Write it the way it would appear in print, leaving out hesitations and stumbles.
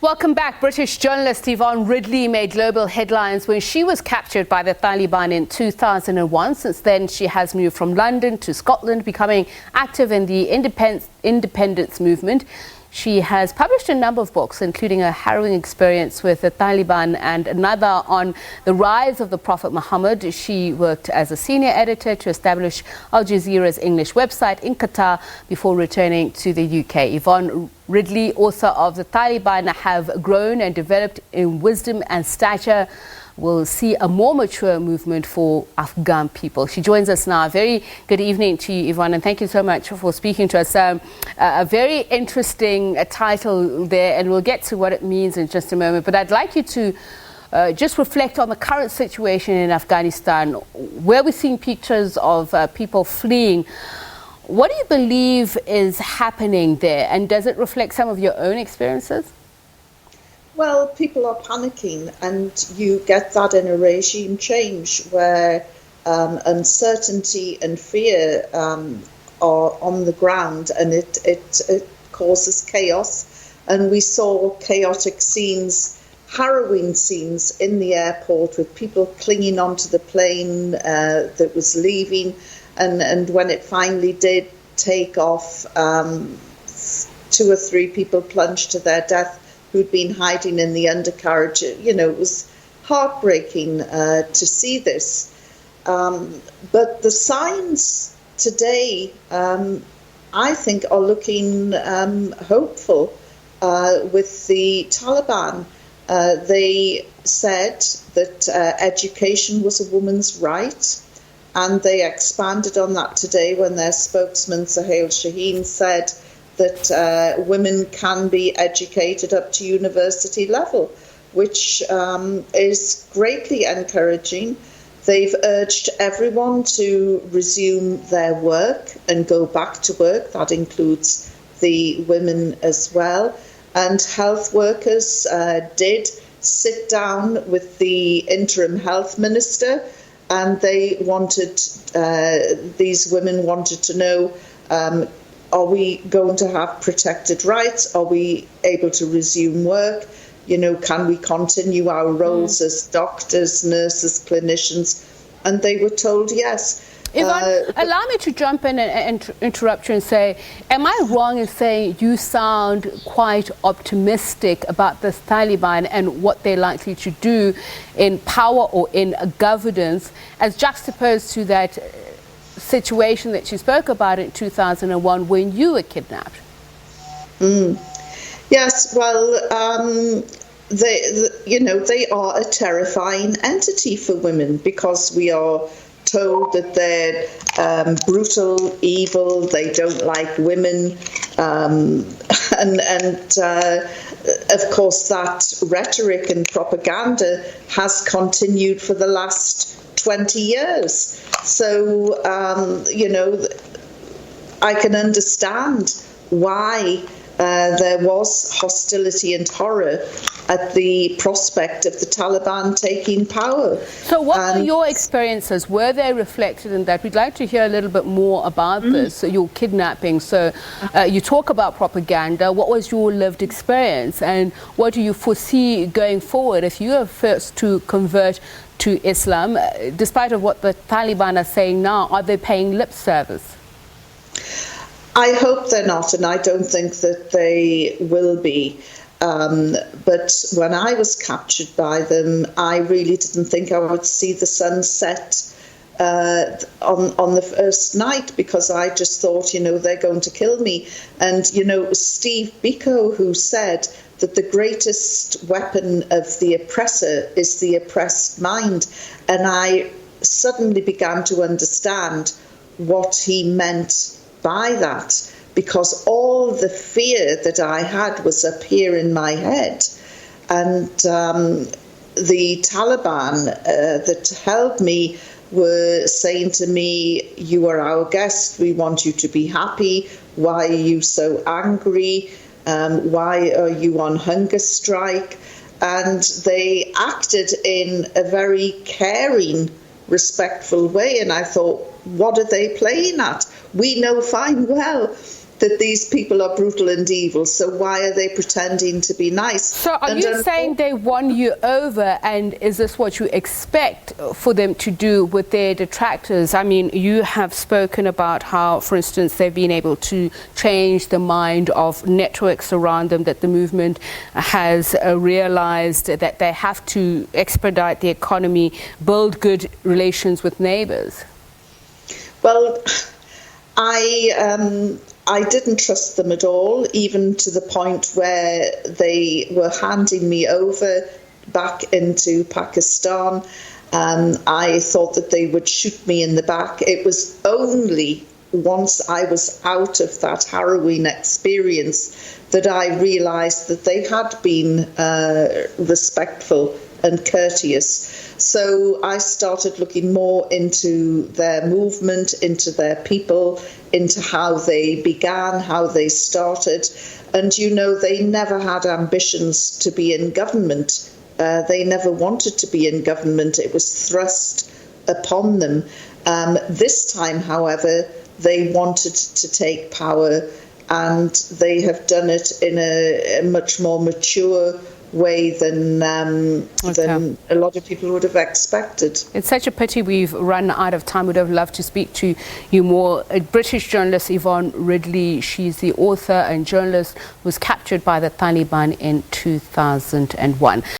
Welcome back. British journalist Yvonne Ridley made global headlines when she was captured by the Taliban in 2001. Since then, she has moved from London to Scotland, becoming active in the independence movement. She has published a number of books, including a harrowing experience with the Taliban and another on the rise of the Prophet Muhammad. She worked as a senior editor to establish Al Jazeera's English website in Qatar before returning to the UK. Yvonne Ridley, author of The Taliban Have Grown and Developed in Wisdom and Stature, will see a more mature movement for Afghan people. She joins us now. Very good evening to you, Yvonne, and thank you so much for speaking to us. A very interesting title there, and we'll get to what it means in just a moment. But I'd like you to just reflect on the current situation in Afghanistan, where we're seeing pictures of people fleeing. What do you believe is happening there, and does it reflect some of your own experiences? Well, people are panicking, and you get that in a regime change where uncertainty and fear are on the ground, and it causes chaos. And we saw chaotic scenes, harrowing scenes in the airport with people clinging onto the plane that was leaving. And when it finally did take off, 2 or 3 people plunged to their death who'd been hiding in the undercarriage. You know, it was heartbreaking to see this. But the signs today, I think, are looking hopeful with the Taliban. They said that education was a woman's right, and they expanded on that today when their spokesman, Suhail Shaheen, said that women can be educated up to university level, which is greatly encouraging. They've urged everyone to resume their work and go back to work. That includes the women as well. And health workers did sit down with the interim health minister, and they wanted, these women wanted to know, are we going to have protected rights? Are we able to resume work? You know, can we continue our roles as doctors, nurses, clinicians? And they were told yes. Yvonne, allow me to jump in and interrupt you and say, am I wrong in saying you sound quite optimistic about the Taliban and what they're likely to do in power or in governance, as juxtaposed to that situation that you spoke about in 2001 when you were kidnapped? Yes, well, they are a terrifying entity for women, because we are told that they're brutal, evil, they don't like women, and of course that rhetoric and propaganda has continued for the last 20 years. So, I can understand why there was hostility and horror at the prospect of the Taliban taking power. So what were your experiences? Were they reflected in that? We'd like to hear a little bit more about this, your kidnapping. So you talk about propaganda. What was your lived experience, and what do you foresee going forward if you are first to convert to Islam? Despite of what the Taliban are saying now, are they paying lip service? I hope they're not, and I don't think that they will be. But when I was captured by them, I really didn't think I would see the sun set on the first night, because I just thought, they're going to kill me. And, it was Steve Biko who said that the greatest weapon of the oppressor is the oppressed mind. And I suddenly began to understand what he meant by that, because all the fear that I had was up here in my head. And the Taliban that held me were saying to me, you are our guest, we want you to be happy, why are you so angry, why are you on hunger strike? And they acted in a very caring, respectful way, and I thought, what are they playing at? We know fine well that these people are brutal and evil, so why are they pretending to be nice? So are you saying they won you over, and is this what you expect for them to do with their detractors? I mean, you have spoken about how, for instance, they've been able to change the mind of networks around them, that the movement has realized that they have to expedite the economy, build good relations with neighbors. Well, I didn't trust them at all, even to the point where they were handing me over back into Pakistan. I thought that they would shoot me in the back. It was only once I was out of that harrowing experience that I realised that they had been respectful and courteous. So I started looking more into their movement, into their people, into how they began, how they started. And, you know, they never had ambitions to be in government. They never wanted to be in government. It was thrust upon them. This time, however, they wanted to take power, and they have done it in a much more mature way than a lot of people would have expected. It's such a pity we've run out of time. Would have loved to speak to you more. A British journalist, Yvonne Ridley, she's the author and journalist, was captured by the Taliban in 2001.